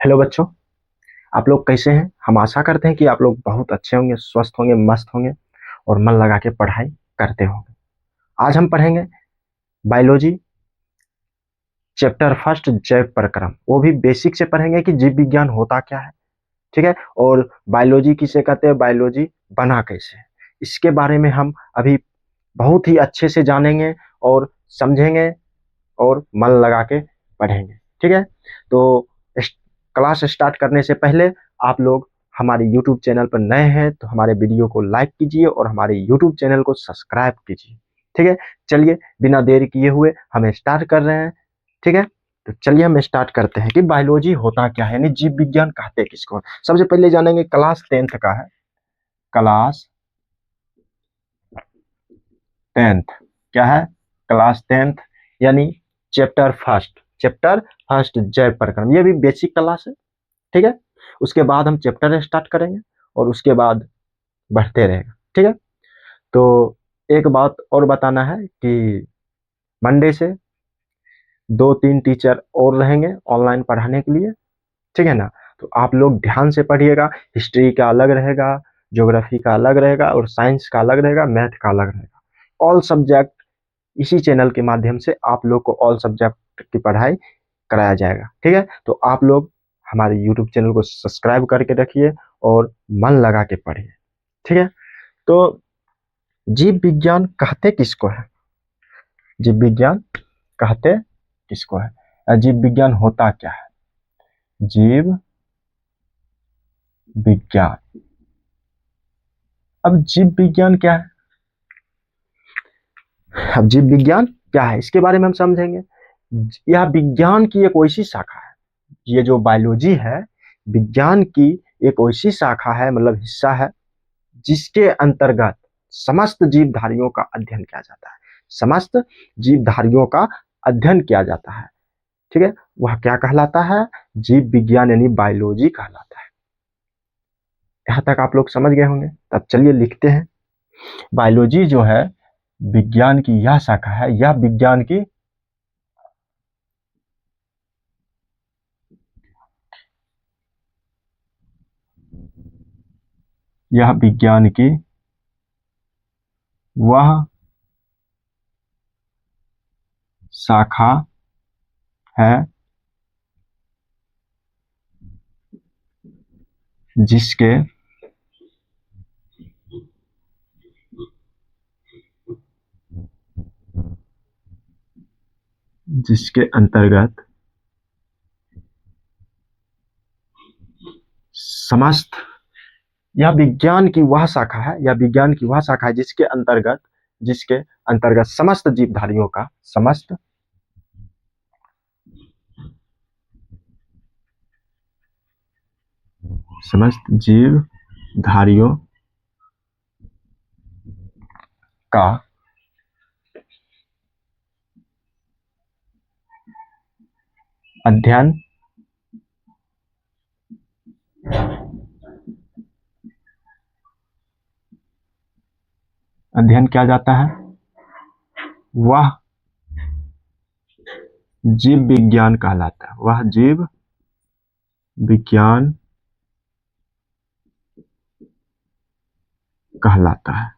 Hello बच्चों, आप लोग कैसे हैं। हम आशा करते हैं कि आप लोग बहुत अच्छे होंगे, स्वस्थ होंगे, मस्त होंगे और मन लगा के पढ़ाई करते होंगे। आज हम पढ़ेंगे बायोलॉजी चैप्टर फर्स्ट जैव प्रक्रम। वो भी बेसिक से पढ़ेंगे कि जीव विज्ञान होता क्या है, ठीक है। और बायोलॉजी किसे कहते हैं, बायोलॉजी बना कैसे है, इसके बारे में हम अभी बहुत ही अच्छे से जानेंगे और समझेंगे और मन लगा के पढ़ेंगे, ठीक है। तो क्लास स्टार्ट करने से पहले आप लोग हमारे YouTube चैनल पर नए हैं तो हमारे वीडियो को लाइक कीजिए और हमारे YouTube चैनल को सब्सक्राइब कीजिए, ठीक है। चलिए बिना देर किए हुए हम स्टार्ट कर रहे हैं, ठीक है। तो चलिए हम स्टार्ट करते हैं कि बायोलॉजी होता क्या है, यानी जीव विज्ञान कहते हैं किसको। सबसे पहले जानेंगे क्लास 10th का है। क्लास 10th क्या है, क्लास 10th यानी चैप्टर फर्स्ट जैव प्रक्रम। ये भी बेसिक क्लास है, ठीक है। उसके बाद हम चैप्टर स्टार्ट करेंगे और उसके बाद बढ़ते रहेगा, ठीक है। तो एक बात और बताना है कि मंडे से 2-3 टीचर और रहेंगे ऑनलाइन पढ़ाने के लिए, ठीक है ना। तो आप लोग ध्यान से पढ़िएगा। हिस्ट्री का अलग रहेगा, ज्योग्राफी का अलग रहेगा और साइंस का अलग रहेगा, मैथ का अलग रहेगा। ऑल सब्जेक्ट इसी चैनल के माध्यम से आप लोग को ऑल सब्जेक्ट की पढ़ाई कराया जाएगा, ठीक है। तो आप लोग हमारे यूट्यूब चैनल को सब्सक्राइब करके रखिए और मन लगा के पढ़िए, ठीक है। तो जीव विज्ञान कहते किसको है, जीव विज्ञान कहते किसको है, जीव विज्ञान होता क्या है। जीव विज्ञान, अब जीव विज्ञान क्या है, अब जीव विज्ञान क्या है इसके बारे में हम समझेंगे। यह विज्ञान की एक वैसी शाखा है, ये जो बायोलॉजी है विज्ञान की एक वैसी शाखा है, मतलब हिस्सा है, जिसके अंतर्गत समस्त जीवधारियों का अध्ययन किया जाता है। समस्त जीवधारियों का अध्ययन किया जाता है, ठीक है। वह क्या कहलाता है, जीव विज्ञान यानी बायोलॉजी कहलाता है। यहां तक आप लोग समझ गए होंगे। तब चलिए लिखते हैं। बायोलॉजी जो है विज्ञान की यह शाखा है, यह विज्ञान की यह विज्ञान की वह शाखा है जिसके जिसके अंतर्गत समस्त, यह विज्ञान की वह शाखा है, यह विज्ञान की वह शाखा है जिसके अंतर्गत समस्त जीवधारियों का समस्त जीवधारियों का अध्ययन किया जाता है, वह जीव विज्ञान कहलाता है, वह जीव विज्ञान कहलाता है,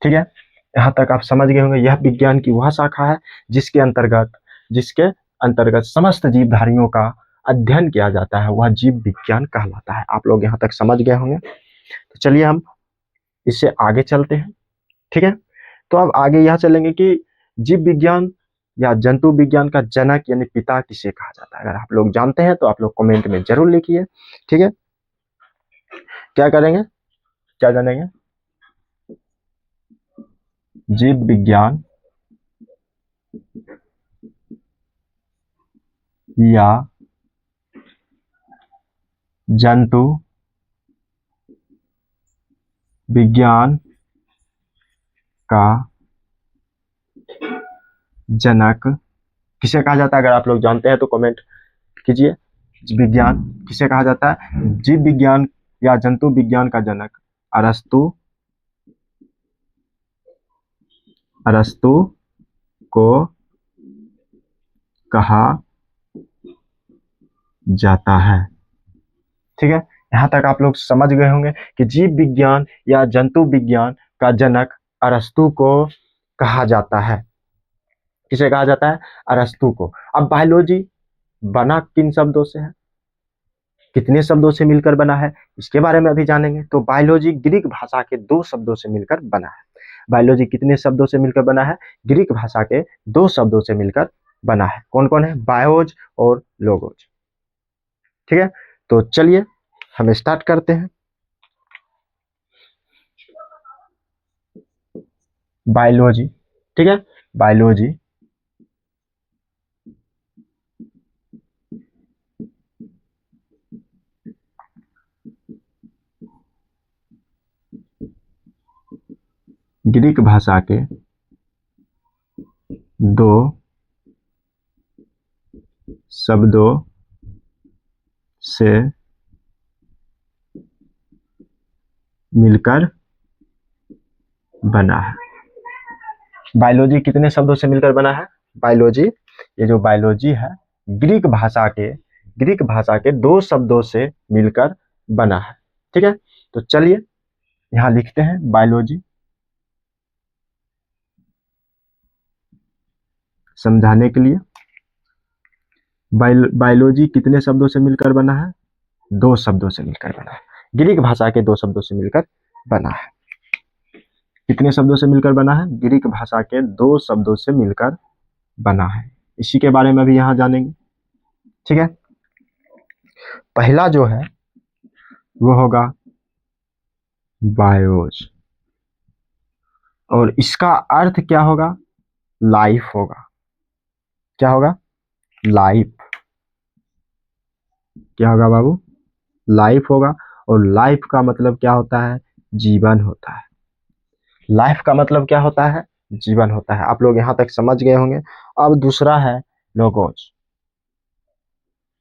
ठीक है। यहाँ तक आप समझ गए होंगे। यह विज्ञान की वह शाखा है जिसके अंतर्गत समस्त जीवधारियों का अध्ययन किया जाता है, वह जीव विज्ञान कहलाता है। आप लोग यहाँ तक समझ गए होंगे। तो चलिए हम इससे आगे चलते हैं, ठीक है। तो अब आगे यह चलेंगे कि जीव विज्ञान या जंतु विज्ञान का जनक यानी पिता किसे कहा जाता है। अगर आप लोग जानते हैं तो आप लोग कमेंट में जरूर लिखिए, ठीक है। क्या करेंगे, क्या जानेंगे, जीव विज्ञान या जंतु विज्ञान का जनक किसे कहा जाता है। अगर आप लोग जानते हैं तो कमेंट कीजिए। विज्ञान किसे कहा जाता है, जीव विज्ञान या जंतु विज्ञान का जनक अरस्तु अरस्तु को कहा जाता है, ठीक है, यहाँ तक आप लोग समझ गए होंगे कि जीव विज्ञान या जंतु विज्ञान का जनक अरस्तु को कहा जाता है। किसे कहा जाता है? अरस्तु को। अब बायोलॉजी बना किन शब्दों से है, कितने शब्दों से मिलकर बना है, इसके बारे में अभी जानेंगे। तो बायोलॉजी ग्रीक भाषा के 2 शब्दों से मिलकर बना है। बायोलॉजी कितने शब्दों से मिलकर बना है? ग्रीक भाषा के 2 शब्दों से मिलकर बना है। कौन कौन है? बायोज और लोगोज। ठीक है, तो चलिए हम स्टार्ट करते हैं। बायोलॉजी, ठीक है, बायोलॉजी ग्रीक भाषा के 2 शब्दों से मिलकर बना है। बायोलॉजी कितने शब्दों से मिलकर बना है? बायोलॉजी, ये जो बायोलॉजी है ग्रीक भाषा के 2 शब्दों से मिलकर बना है। ठीक है, तो चलिए यहां लिखते हैं बायोलॉजी, समझाने के लिए। बायोलॉजी कितने शब्दों से मिलकर बना है? 2 शब्दों से मिलकर बना है। ग्रीक भाषा के 2 शब्दों से मिलकर बना है। कितने शब्दों से मिलकर बना है? ग्रीक भाषा के 2 शब्दों से मिलकर बना है। इसी के बारे में भी यहां जानेंगे। ठीक है, पहला जो है वो होगा बायोज, और इसका अर्थ क्या होगा? लाइफ होगा। क्या होगा? लाइफ। क्या होगा बाबू? लाइफ होगा। और लाइफ का मतलब क्या होता है? जीवन होता है। लाइफ का मतलब क्या होता है? जीवन होता है। आप लोग यहां तक समझ गए होंगे। अब दूसरा है लोगोस।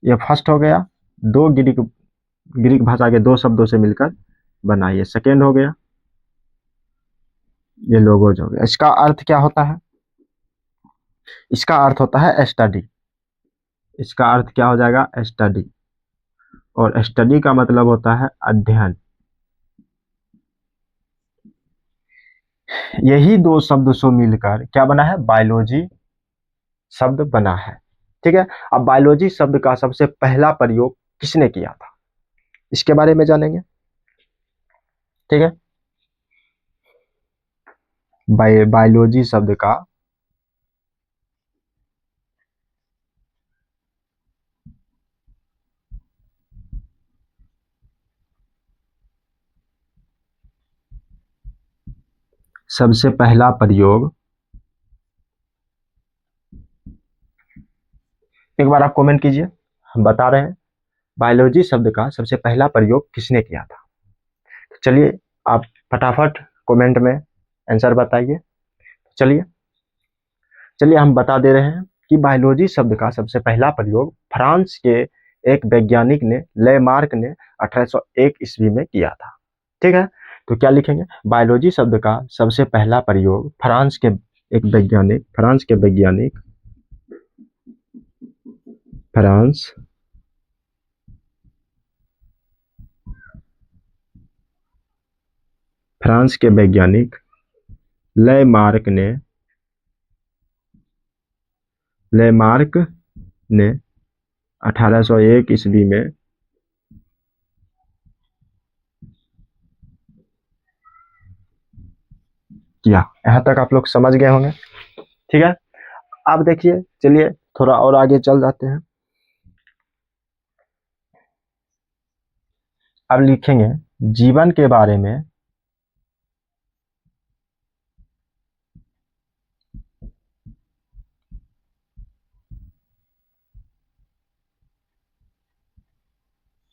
ये फर्स्ट हो गया, 2 ग्रीक भाषा के 2 शब्दों से मिलकर बना। ये सेकेंड हो गया, ये लोगोज हो गया। इसका अर्थ क्या होता है? इसका अर्थ होता है स्टडी। इसका अर्थ क्या हो जाएगा? स्टडी। और स्टडी का मतलब होता है अध्ययन। यही 2 शब्द से मिलकर क्या बना है? बायोलॉजी शब्द बना है। ठीक है, अब बायोलॉजी शब्द का सबसे पहला प्रयोग किसने किया था, इसके बारे में जानेंगे। ठीक है, बायोलॉजी शब्द का सबसे पहला प्रयोग, एक बार आप कमेंट कीजिए, हम बता रहे हैं बायोलॉजी शब्द का सबसे पहला प्रयोग किसने किया था। तो चलिए आप फटाफट कमेंट में आंसर बताइए। चलिए चलिए हम बता दे रहे हैं कि बायोलॉजी शब्द का सबसे पहला प्रयोग फ्रांस के एक वैज्ञानिक ने, लेमार्क ने 1801 ईस्वी में किया था। ठीक है, तो क्या लिखेंगे? बायोलॉजी शब्द का सबसे पहला प्रयोग फ्रांस के एक वैज्ञानिक, फ्रांस फ्रांस के वैज्ञानिक लेमार्क ने 1801 ईस्वी में किया। यहाँ तक आप लोग समझ गए होंगे। ठीक है, अब देखिए, चलिए थोड़ा और आगे चल जाते हैं। अब लिखेंगे जीवन के बारे में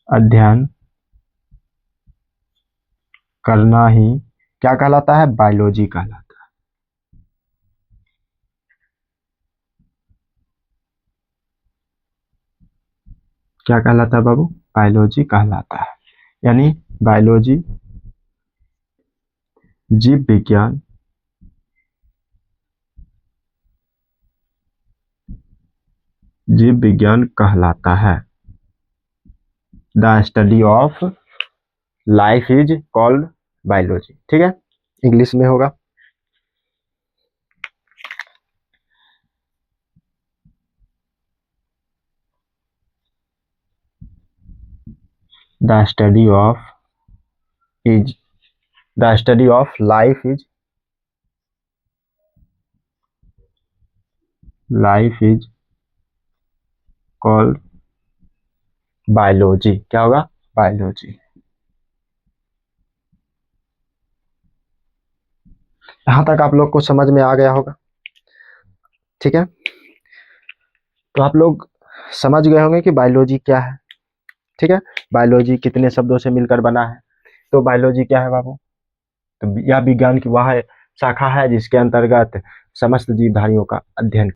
अध्ययन करना ही क्या कहलाता है? बायोलॉजी कहलाता है। क्या कहलाता है बाबू? बायोलॉजी कहलाता है। यानी बायोलॉजी जीव विज्ञान कहलाता है। The study of life is called biology. ठीक है, इंग्लिश में होगा। The study of is the study of life is called biology. क्या होगा? बायोलॉजी। यहां तक आप लोग को समझ में आ गया होगा। ठीक है, तो आप लोग समझ गए होंगे कि बायोलॉजी क्या है। ठीक है, बायोलॉजी कितने शब्दों से मिलकर बना है। तो बायोलॉजी क्या है बाबू? तो यह विज्ञान की वह शाखा है जिसके अंतर्गत समस्त जीवधारियों का अध्ययन